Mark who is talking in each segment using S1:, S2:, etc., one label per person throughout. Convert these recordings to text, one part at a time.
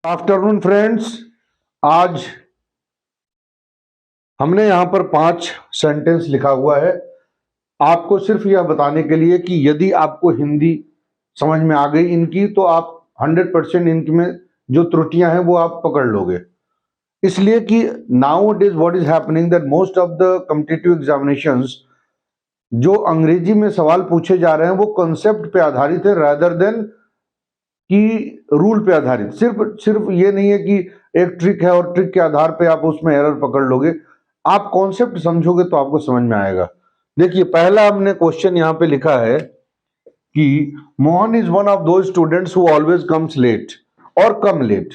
S1: Afternoon friends, आज हमने यहाँ पर 5 सेंटेंस लिखा हुआ है आपको सिर्फ यह बताने के लिए कि यदि आपको हिंदी समझ में आ गई इनकी तो आप 100% इनमें जो त्रुटियां हैं वो आप पकड़ लोगे। इसलिए कि now it is what is happening that most of the competitive examinations जो अंग्रेजी में सवाल पूछे जा रहे हैं वो कॉन्सेप्ट पे आधारित है रादर देन कि रूल पे आधारित। सिर्फ ये नहीं है कि एक ट्रिक है और ट्रिक के आधार पे आप उसमें एरर पकड़ लोगे। आप कॉन्सेप्ट समझोगे तो आपको समझ में आएगा। देखिए, पहला हमने क्वेश्चन यहाँ पे लिखा है कि Mohan is one of those students who always comes late और कम लेट।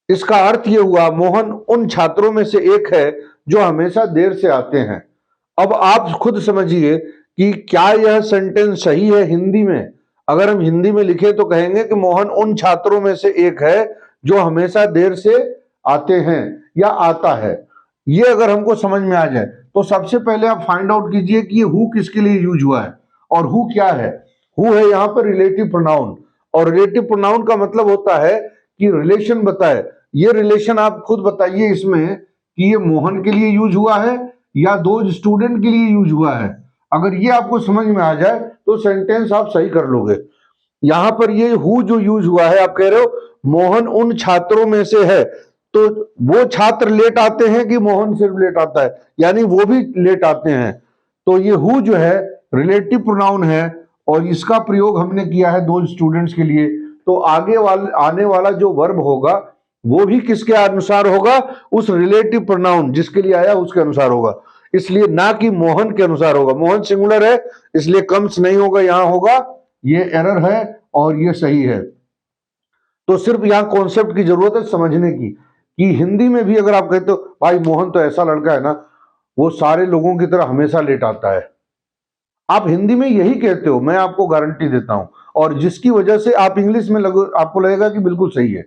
S1: इसका अर्थ ये हुआ मोहन उन छात्रों में से एक है जो हमेशा देर से आते हैं। अब आप खुद समझिए कि क्या यह सेंटेंस सही है हिंदी में। अगर हम हिंदी में लिखे तो कहेंगे कि मोहन उन छात्रों में से एक है जो हमेशा देर से आते हैं या आता है। ये अगर हमको समझ में आ जाए तो सबसे पहले आप फाइंड आउट कीजिए कि ये हु किसके लिए यूज हुआ है और हु क्या है। हु है यहाँ पर रिलेटिव प्रोनाउन, और रिलेटिव प्रोनाउन का मतलब होता है कि रिलेशन बताए। ये रिलेशन आप खुद बताइए इसमें कि ये मोहन के लिए यूज हुआ है या दो स्टूडेंट के लिए यूज हुआ है। अगर ये आपको समझ में आ जाए तो सेंटेंस आप सही कर लोगे। यहां पर ये हु जो यूज हुआ है, आप कह रहे हो मोहन उन छात्रों में से है, तो वो छात्र लेट आते हैं कि मोहन सिर्फ लेट आता है, यानी वो भी लेट आते हैं। तो ये हु जो है रिलेटिव प्रोनाउन है और इसका प्रयोग हमने किया है दो स्टूडेंट्स के लिए। तो आने वाला जो वर्ब होगा वो भी किसके अनुसार होगा, उस रिलेटिव प्रोनाउन जिसके लिए आया उसके अनुसार होगा। इसलिए ना कि मोहन के अनुसार होगा। मोहन सिंगुलर है इसलिए कम्स नहीं होगा, यहां होगा। ये एरर है और ये सही है। तो सिर्फ यहां कॉन्सेप्ट की जरूरत है समझने की कि हिंदी में भी अगर आप कहते हो भाई मोहन तो ऐसा लड़का है ना वो सारे लोगों की तरह हमेशा लेट आता है, आप हिंदी में यही कहते हो, मैं आपको गारंटी देता हूं, और जिसकी वजह से आप इंग्लिश में आपको लगेगा कि बिल्कुल सही है।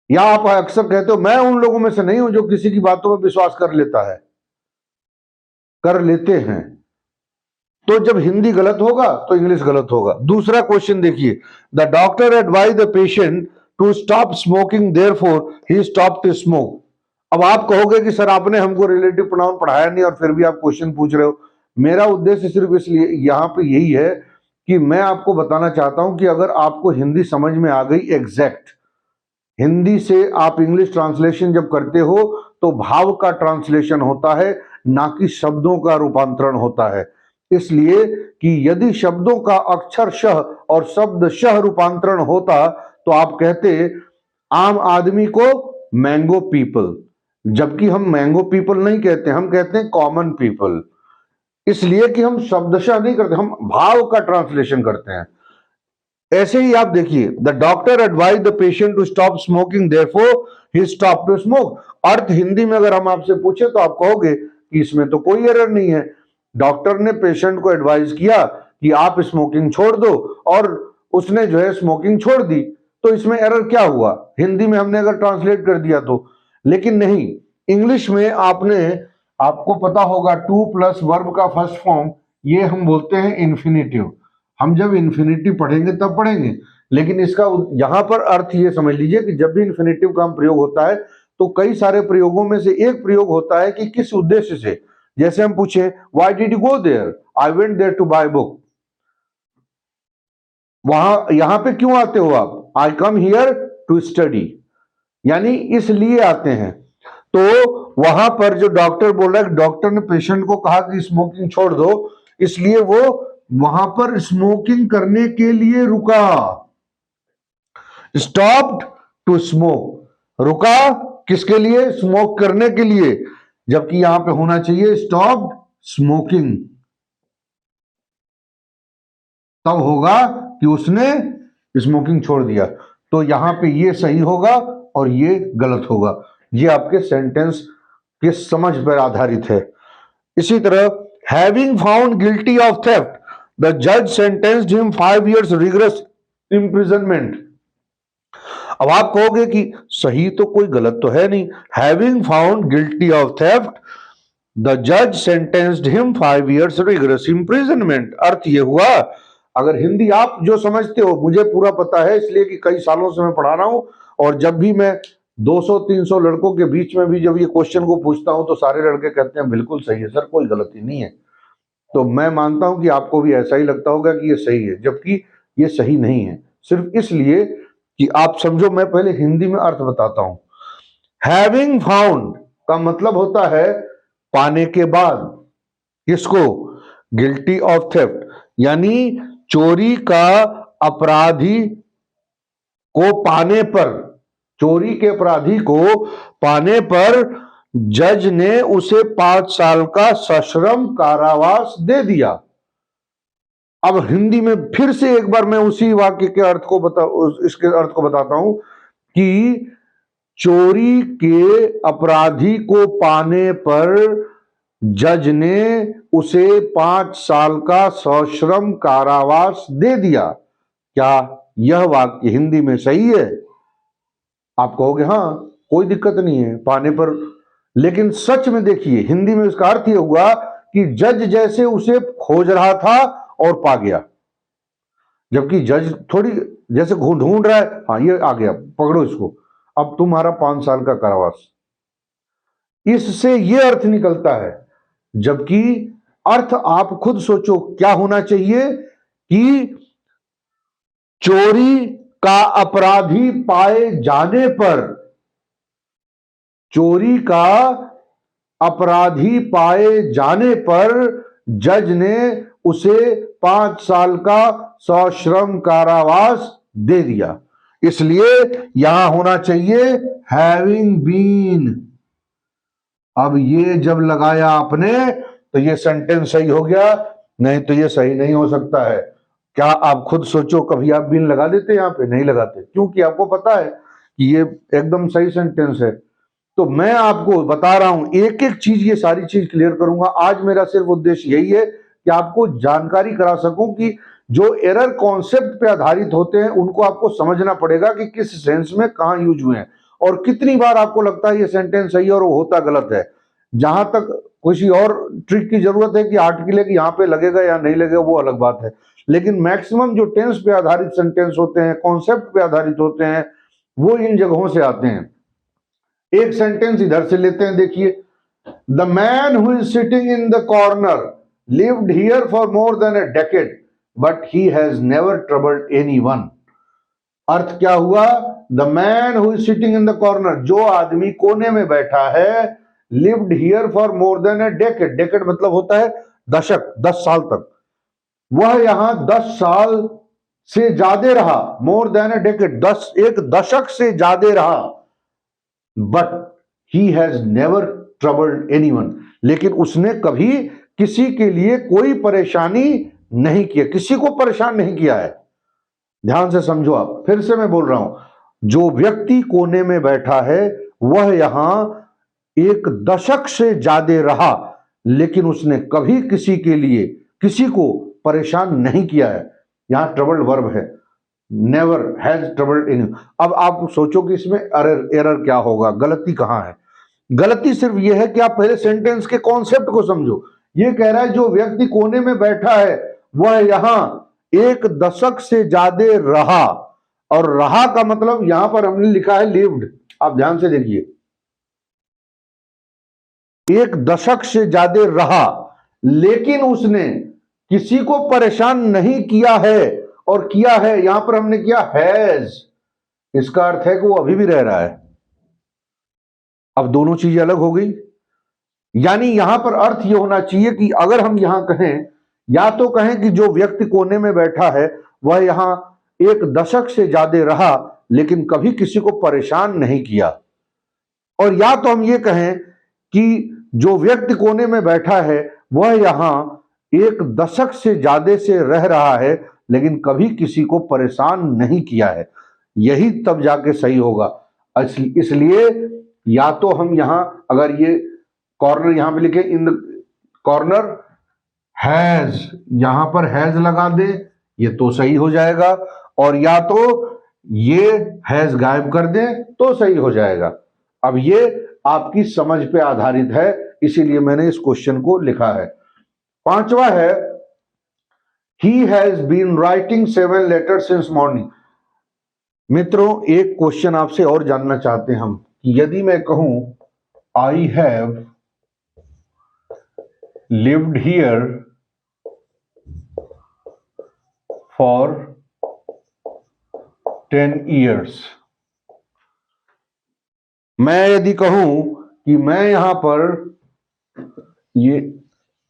S1: या आप अक्सर कहते हो मैं उन लोगों में से नहीं हूं जो किसी की बातों में विश्वास कर लेते हैं। तो जब हिंदी गलत होगा तो इंग्लिश गलत होगा। दूसरा क्वेश्चन देखिए, the doctor advise the patient to stop smoking therefore he stopped to smoke. अब आप कहोगे कि सर आपने हमको रिलेटिव प्रोनाउन पढ़ाया नहीं और फिर भी आप क्वेश्चन पूछ रहे हो। मेरा उद्देश्य सिर्फ इसलिए यहां पे यही है कि मैं आपको बताना चाहता हूं कि अगर आपको हिंदी समझ में आ गई एग्जैक्ट, हिंदी से आप इंग्लिश ट्रांसलेशन जब करते हो तो भाव का ट्रांसलेशन होता है, ना कि शब्दों का रूपांतरण होता है। इसलिए कि यदि शब्दों का अक्षर शह और शब्द शह रूपांतरण होता तो आप कहते आम आदमी को मैंगो पीपल, जबकि हम मैंगो पीपल नहीं कहते, हम कहते हैं कॉमन पीपल। इसलिए कि हम शब्दशः नहीं करते, हम भाव का ट्रांसलेशन करते हैं। ऐसे ही आप देखिए, the doctor advise the patient to stop smoking therefore he stop to smoke. अर्थ हिंदी में अगर हम आपसे पूछे तो आप कहोगे कि इसमें तो कोई एरर नहीं है, डॉक्टर ने पेशेंट को एडवाइज किया कि आप स्मोकिंग छोड़ दो और उसने जो है स्मोकिंग छोड़ दी, तो इसमें एरर क्या हुआ हिंदी में हमने अगर ट्रांसलेट कर दिया तो। लेकिन नहीं, इंग्लिश में आपको पता होगा टू प्लस वर्ब का फर्स्ट फॉर्म ये हम बोलते हैं इन्फिनेटिव। हम जब इन्फिनेटिव पढ़ेंगे तब पढ़ेंगे, लेकिन इसका यहां पर अर्थ ये समझ लीजिए कि जब भी इन्फिनेटिव का प्रयोग होता है तो कई सारे प्रयोगों में से एक प्रयोग होता है कि किस उद्देश्य से। जैसे हम पूछे why did you go there, I went there to buy book. यहां पे क्यों आते हो आप, I come here to study, यानी इसलिए आते हैं। तो वहां पर जो डॉक्टर बोल रहा है, डॉक्टर ने पेशेंट को कहा कि स्मोकिंग छोड़ दो, इसलिए वो वहां पर स्मोकिंग करने के लिए रुका, स्टॉप्ड टू स्मोक। रुका किसके लिए, स्मोक करने के लिए, जबकि यहां पे होना चाहिए स्टॉप्ड स्मोकिंग। तब होगा कि उसने स्मोकिंग छोड़ दिया। तो यहां पे ये सही होगा और ये गलत होगा। ये आपके सेंटेंस के समझ पर आधारित है। इसी तरह having found guilty of theft the जज sentenced him 5 years rigorous imprisonment. अब आप कहोगे कि सही तो कोई गलत तो है नहीं, having found guilty of theft the जज sentenced him 5 years rigorous imprisonment. अर्थ ये हुआ अगर हिंदी आप जो समझते हो, मुझे पूरा पता है, इसलिए कि कई सालों से मैं पढ़ा रहा हूं, और जब भी मैं 200-300 लड़कों के बीच में भी जब ये क्वेश्चन को पूछता हूं तो सारे लड़के कहते हैं बिल्कुल सही है सर, कोई गलती नहीं है। तो मैं मानता हूं कि आपको भी ऐसा ही लगता होगा कि ये सही है, जबकि ये सही नहीं है, सिर्फ इसलिए कि आप समझो। मैं पहले हिंदी में अर्थ बताता हूं। हैविंग फाउंड का मतलब होता है पाने के बाद। किसको? गिल्टी ऑफ थेफ्ट, यानी चोरी का अपराधी को पाने पर, चोरी के अपराधी को पाने पर जज ने उसे 5 साल का सश्रम कारावास दे दिया। अब हिंदी में फिर से एक बार मैं उसी वाक्य के अर्थ को इसके अर्थ को बताता हूं कि चोरी के अपराधी को पाने पर जज ने उसे 5 साल का सश्रम कारावास दे दिया। क्या यह वाक्य हिंदी में सही है? आप कहोगे हाँ, कोई दिक्कत नहीं है पाने पर, लेकिन सच में देखिए हिंदी में इसका अर्थ यह हुआ कि जज जैसे उसे खोज रहा था और पा गया, जबकि जज थोड़ी जैसे ढूंढ रहा है, हाँ ये आ गया, पकड़ो इसको, अब तुम्हारा 5 साल का कारावास। इससे यह अर्थ निकलता है, जबकि अर्थ आप खुद सोचो क्या होना चाहिए कि चोरी का अपराधी पाए जाने पर, चोरी का अपराधी पाए जाने पर जज ने उसे 5 साल का सश्रम कारावास दे दिया। इसलिए यहां होना चाहिए हैविंग बीन। अब ये जब लगाया आपने तो ये सेंटेंस सही हो गया, नहीं तो ये सही नहीं हो सकता है। क्या आप खुद सोचो, कभी आप बीन लगा देते? यहां पे नहीं लगाते, क्योंकि आपको पता है कि ये एकदम सही सेंटेंस है। तो मैं आपको बता रहा हूं एक एक चीज, ये सारी चीज क्लियर करूंगा। आज मेरा सिर्फ उद्देश्य यही है कि आपको जानकारी करा सकूं कि जो एरर कॉन्सेप्ट पे आधारित होते हैं उनको आपको समझना पड़ेगा कि किस सेंस में कहां यूज हुए हैं, और कितनी बार आपको लगता है ये सेंटेंस सही और वो होता गलत है। जहां तक किसी और ट्रिक की जरूरत है कि आर्टिकल की यहां पे लगेगा या नहीं लगेगा, वो अलग बात है, लेकिन मैक्सिमम जो टेंस पे आधारित सेंटेंस होते हैं, कॉन्सेप्ट पे आधारित होते हैं, वो इन जगहों से आते हैं। एक सेंटेंस इधर से लेते हैं, देखिए, the man who is sitting in the corner lived here for more than a decade but he has never troubled anyone. अर्थ क्या हुआ? The man who is sitting in the corner, जो आदमी कोने में बैठा है, lived here for more than a decade, decade मतलब होता है दशक, 10 साल तक, वह यहां 10 साल से ज्यादा रहा, मोर देन अ डेकेड, एक दशक से ज्यादा रहा, but he has never troubled anyone, लेकिन उसने कभी किसी के लिए कोई परेशानी नहीं किया, किसी को परेशान नहीं किया है। ध्यान से समझो आप, फिर से मैं बोल रहा हूं, जो व्यक्ति कोने में बैठा है वह यहां एक दशक से ज्यादा रहा, लेकिन उसने कभी किसी के लिए, किसी को परेशान नहीं किया है। यहां ट्रबल्ड वर्ब है, नेवर हैज ट्रबल्ड इन। अब आप सोचो कि इसमें एरर क्या होगा, गलती कहां है? गलती सिर्फ यह है कि आप पहले सेंटेंस के कॉन्सेप्ट को समझो। यह कह रहा है जो व्यक्ति कोने में बैठा है वह यहां एक दशक से ज्यादा रहा, और रहा का मतलब यहां पर हमने लिखा है लिव्ड, आप ध्यान से देखिए, एक दशक से ज्यादा रहा, लेकिन उसने किसी को परेशान नहीं किया है, और किया है यहां पर हमने किया हैज, इसका अर्थ है कि वो अभी भी रह रहा है। अब दोनों चीजें अलग हो गई, यानी यहां पर अर्थ यह होना चाहिए कि अगर हम यहां कहें, या तो कहें कि जो व्यक्ति कोने में बैठा है वह यहां एक दशक से ज्यादा रहा लेकिन कभी किसी को परेशान नहीं किया, और या तो हम ये कहें कि जो व्यक्ति कोने में बैठा है वह यहां एक दशक से ज्यादा से रह रहा है लेकिन कभी किसी को परेशान नहीं किया है। यही तब जाके सही होगा। इसलिए या तो हम यहां, अगर ये कॉर्नर यहां पे लिखे इन द कॉर्नर हैज, यहां पर हैज लगा दे, ये तो सही हो जाएगा, और या तो ये हैज गायब कर दे तो सही हो जाएगा। अब ये आपकी समझ पे आधारित है, इसीलिए मैंने इस क्वेश्चन को लिखा है। पांचवा है he has been writing 7 letters since morning. मित्रों, एक क्वेश्चन आपसे और जानना चाहते हैं हम कि यदि मैं कहूं I have lived here for 10 years, मैं यदि कहूं कि मैं यहां पर, ये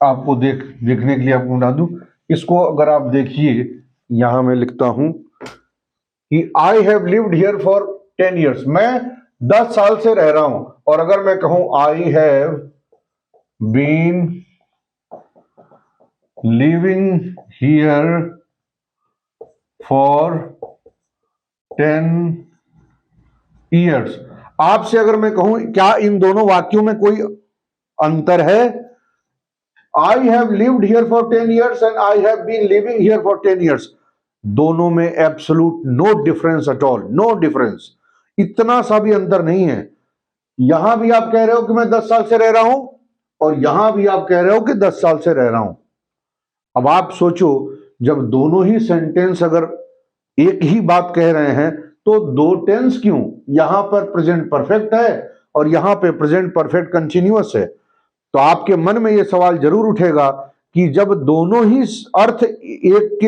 S1: आपको देखने के लिए आपको बता दूं, इसको अगर आप देखिए, यहां मैं लिखता हूं कि आई have lived here for 10 years, मैं 10 साल से रह रहा हूं। और अगर मैं कहूं I have been living here for 10 years, आपसे अगर मैं कहूं क्या इन दोनों वाक्यों में कोई अंतर है? I have lived here for 10 years and I have been living here for 10 years, दोनों में absolute no difference at all, no difference, इतना सा भी अंतर नहीं है। यहां भी आप कह रहे हो कि मैं 10 साल से रह रहा हूं और यहां भी आप कह रहे हो कि 10 साल से रह रहा हूं। अब आप सोचो, जब दोनों ही सेंटेंस अगर एक ही बात कह रहे हैं तो दो टेंस क्यों? यहां पर प्रेजेंट परफेक्ट है और यहां पे प्रेजेंट परफेक्ट कंटिन्यूअस है। तो आपके मन में यह सवाल जरूर उठेगा कि जब दोनों ही अर्थ एक के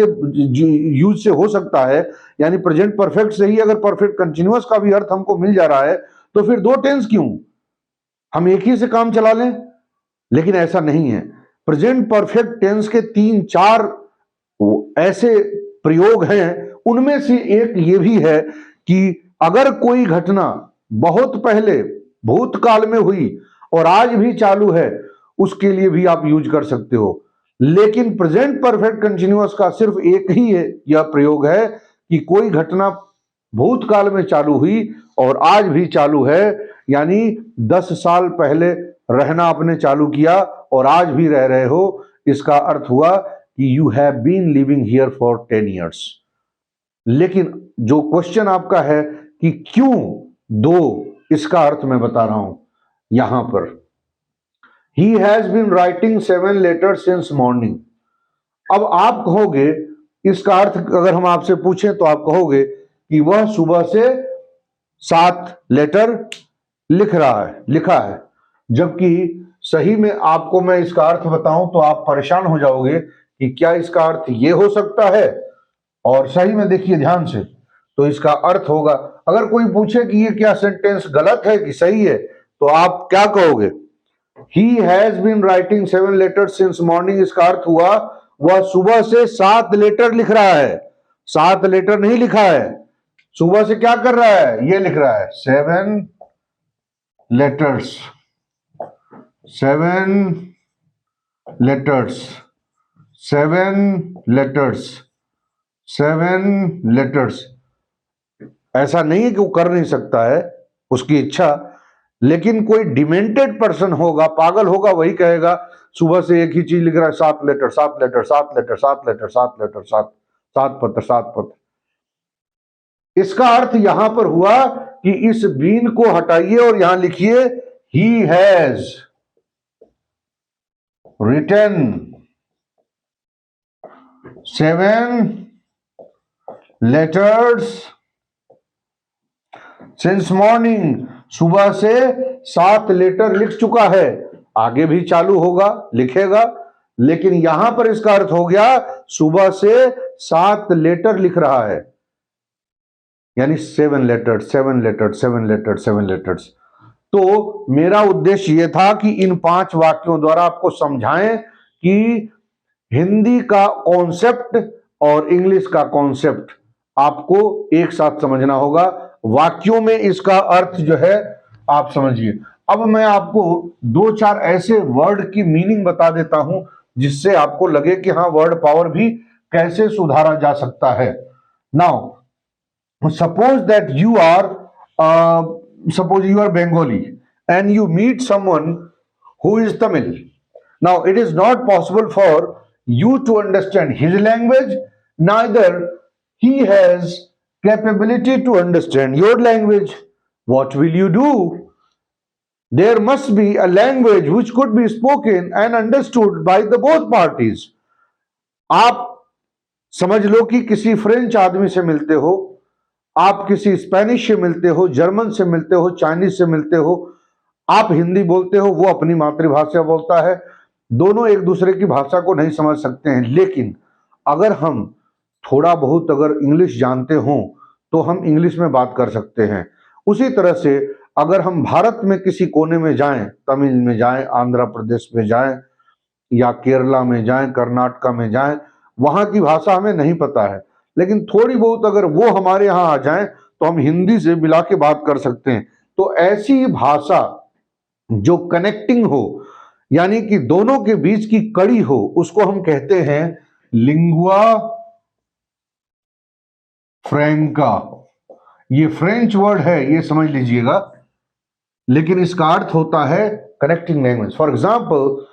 S1: यूज से हो सकता है, यानी प्रेजेंट परफेक्ट से ही अगर परफेक्ट कंटिन्यूअस का भी अर्थ हमको मिल जा रहा है, तो फिर दो टेंस क्यों? हम एक ही से काम चला लें। लेकिन ऐसा नहीं है। प्रेजेंट परफेक्ट टेंस के 3-4 ऐसे प्रयोग हैं, उनमें से एक ये भी है कि अगर कोई घटना बहुत पहले भूतकाल में हुई और आज भी चालू है, उसके लिए भी आप यूज कर सकते हो। लेकिन प्रेजेंट परफेक्ट कंटिन्यूअस का सिर्फ एक ही है यह प्रयोग है कि कोई घटना भूतकाल में चालू हुई और आज भी चालू है, यानी 10 साल पहले रहना आपने चालू किया और आज भी रह रहे हो। इसका अर्थ हुआ कि you have been living here for 10 years। लेकिन जो क्वेश्चन आपका है कि क्यों दो, इसका अर्थ मैं बता रहा हूं यहां पर। He has been writing 7 letters since morning. अब आप कहोगे, इसका अर्थ अगर हम आपसे पूछें तो आप कहोगे कि वह सुबह से 7 लेटर लिखा है। जबकि सही में आपको मैं इसका अर्थ बताऊं तो आप परेशान हो जाओगे कि क्या इसका अर्थ ये हो सकता है। और सही में देखिए ध्यान से, तो इसका अर्थ होगा, अगर कोई पूछे कि ये क्या सेंटेंस गलत है कि सही है, तो आप क्या कहोगे? He has been writing 7 letters since morning, इसका अर्थ हुआ वह सुबह से 7 लेटर लिख रहा है। 7 लेटर नहीं लिखा है, सुबह से क्या कर रहा है? ये लिख रहा है 7 letters, 7 letters, 7 letters, 7 letters। ऐसा नहीं है कि वो कर नहीं सकता है, उसकी इच्छा। लेकिन कोई डिमेंटेड पर्सन होगा, पागल होगा, वही कहेगा सुबह से एक ही चीज लिख रहा है, 7 letter, 7 letter, 7 letter, 7 letter, 7 letter, 7 पत्र, 7 पत्र। इसका अर्थ यहां पर हुआ कि इस बीन को हटाइए और यहां लिखिए he has written 7 letters since morning, सुबह से 7 लेटर लिख चुका है। आगे भी चालू होगा, लिखेगा, लेकिन यहां पर इसका अर्थ हो गया सुबह से 7 लेटर लिख रहा है, यानी 7 लेटर्स, 7 लेटर्स, 7 लेटर्स, 7 लेटर्स। तो मेरा उद्देश्य यह था कि इन 5 वाक्यों द्वारा आपको समझाएं कि हिंदी का कॉन्सेप्ट और इंग्लिश का कॉन्सेप्ट आपको एक साथ समझना होगा। वाक्यों में इसका अर्थ जो है आप समझिए। अब मैं आपको 2-4 ऐसे वर्ड की मीनिंग बता देता हूं जिससे आपको लगे कि हाँ, वर्ड पावर भी कैसे सुधारा जा सकता है। Now suppose that you are Bengali and you meet someone who is Tamil. Now it is not possible for you to understand his language, neither he has capability to understand your language. What will you do? There must be a language which could be spoken and understood by the both parties. आप समझ लो कि किसी French आदमी से मिलते हो, आप किसी स्पेनिश से मिलते हो, जर्मन से मिलते हो, चाइनीज से मिलते हो, आप हिंदी बोलते हो, वो अपनी मातृभाषा बोलता है, दोनों एक दूसरे की भाषा को नहीं समझ सकते हैं। लेकिन अगर हम थोड़ा बहुत अगर इंग्लिश जानते हो तो हम इंग्लिश में बात कर सकते हैं। उसी तरह से अगर हम भारत में किसी कोने में जाएं, तमिल में जाएं, आंध्र प्रदेश में जाएं, या केरला में जाएं, कर्नाटका में जाएं, वहां की भाषा हमें नहीं पता है, लेकिन थोड़ी बहुत अगर वो हमारे यहाँ आ जाएं तो हम हिंदी से मिला के बात कर सकते हैं। तो ऐसी भाषा जो कनेक्टिंग हो, यानी कि दोनों के बीच की कड़ी हो, उसको हम कहते हैं लिंगुआ फ्रैंका। ये फ्रेंच वर्ड है, ये समझ लीजिएगा, लेकिन इसका अर्थ होता है connecting language. For example,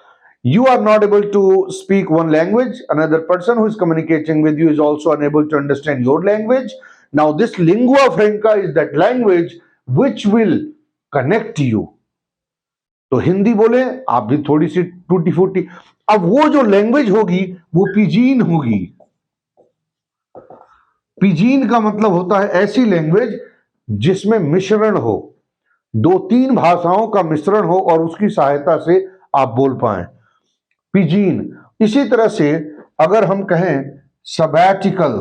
S1: you are not able to speak one language, another person who is communicating with you is also unable to understand your language. Now this lingua franca is that language which will connect you. तो हिंदी बोले आप भी थोड़ी सी टूटी फूटी, अब वो जो लैंग्वेज होगी वो पिजीन होगी। पिजीन का मतलब होता है ऐसी लैंग्वेज जिसमें मिश्रण हो, दो तीन भाषाओं का मिश्रण हो और उसकी सहायता से आप बोल पाएं, पिजीन। इसी तरह से अगर हम कहें सबैटिकल,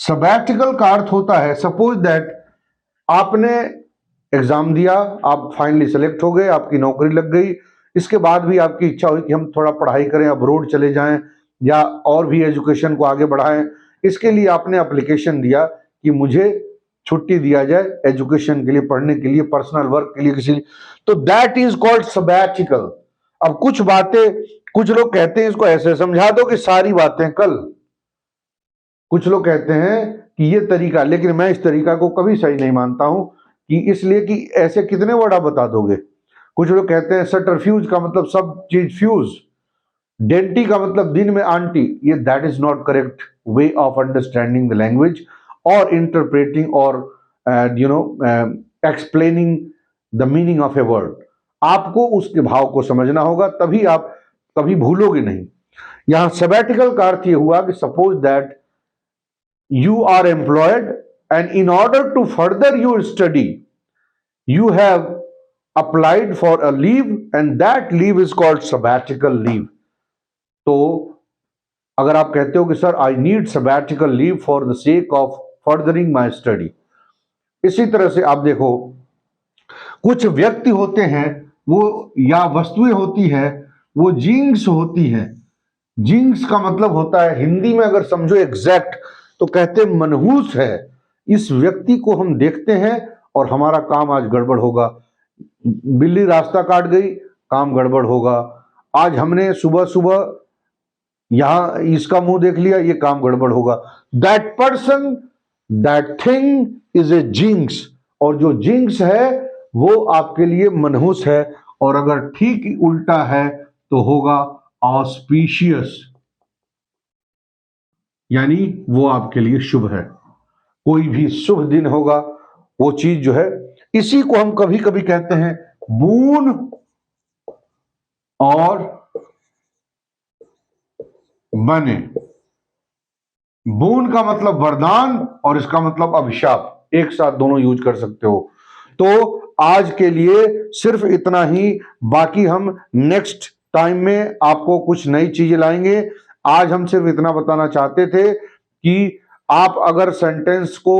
S1: सबैटिकल का अर्थ होता है, सपोज दैट आपने एग्जाम दिया, आप फाइनली सेलेक्ट हो गए, आपकी नौकरी लग गई, इसके बाद भी आपकी इच्छा हुई कि हम थोड़ा पढ़ाई करें, अब्रोड चले जाएं या और भी एजुकेशन को आगे बढ़ाएं। इसके लिए आपने एप्लीकेशन दिया कि मुझे छुट्टी दिया जाए एजुकेशन के लिए, पढ़ने के लिए, पर्सनल वर्क के लिए, किसी लिए, तो दैट इज कॉल्ड सबैटिकल। अब कुछ बातें, कुछ लोग कहते हैं इसको ऐसे समझा दो कि सारी बातें कल, कुछ लोग कहते हैं कि ये तरीका, लेकिन मैं इस तरीका को कभी सही नहीं मानता हूं, कि इसलिए कि ऐसे कितने वर्ड आप बता दोगे। कुछ लोग कहते हैं सटरफ्यूज का मतलब सब चीज फ्यूज, डेंटी का मतलब दिन में आंटी, ये that is not correct way of understanding the language और इंटरप्रेटिंग और explaining the meaning of a word. आपको उसके भाव को समझना होगा, तभी आप कभी भूलोगे नहीं। यहां सबैटिकल का अर्थ ये हुआ कि suppose that you are employed and in order to further your study you have applied for a leave and that leave is called sabbatical leave. तो अगर आप कहते हो कि sir I need sabbatical leave for the sake of furthering my study, इसी तरह से आप देखो कुछ व्यक्ति होते हैं वो, या वस्तुएं होती है वो जिंक्स होती हैं। जिंक्स का मतलब होता है, हिंदी में अगर समझो एग्जैक्ट तो कहते मनहूस है, इस व्यक्ति को हम देखते हैं और हमारा काम आज गड़बड़ होगा। बिल्ली रास्ता काट गई, काम गड़बड़ होगा। आज हमने सुबह सुबह यहां इसका मुंह देख लिया, ये काम गड़बड़ होगा। That person, that thing is a jinx, और जो जिंक्स है वो आपके लिए मनहूस है, और अगर ठीक उल्टा है तो होगा ऑस्पिशियस, यानी वो आपके लिए शुभ है। कोई भी शुभ दिन होगा, वो चीज जो है, इसी को हम कभी कभी कहते हैं बून और बने। बून का मतलब वरदान और इसका मतलब अभिशाप, एक साथ दोनों यूज कर सकते हो। तो आज के लिए सिर्फ इतना ही, बाकी हम नेक्स्ट टाइम में आपको कुछ नई चीजें लाएंगे। आज हम सिर्फ इतना बताना चाहते थे कि आप अगर सेंटेंस को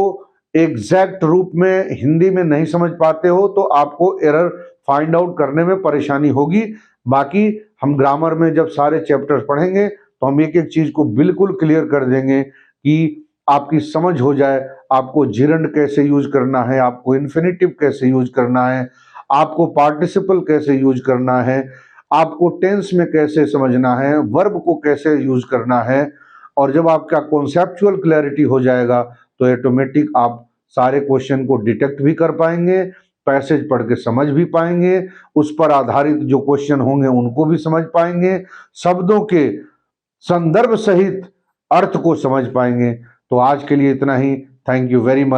S1: एग्जैक्ट रूप में हिंदी में नहीं समझ पाते हो तो आपको एरर फाइंड आउट करने में परेशानी होगी। बाकी हम ग्रामर में जब सारे चैप्टर्स पढ़ेंगे तो हम एक एक चीज को बिल्कुल क्लियर कर देंगे कि आपकी समझ हो जाए। आपको जिरंड कैसे यूज करना है, आपको इन्फिनिटिव कैसे यूज करना है, आपको पार्टिसिपल कैसे यूज करना है, आपको टेंस में कैसे समझना है, वर्ब को कैसे यूज करना है। और जब आपका कॉन्सेप्चुअल क्लैरिटी हो जाएगा तो ऑटोमेटिक आप सारे क्वेश्चन को डिटेक्ट भी कर पाएंगे, पैसेज पढ़ के समझ भी पाएंगे, उस पर आधारित जो क्वेश्चन होंगे उनको भी समझ पाएंगे, शब्दों के संदर्भ सहित अर्थ को समझ पाएंगे। तो आज के लिए इतना ही। Thank you very much.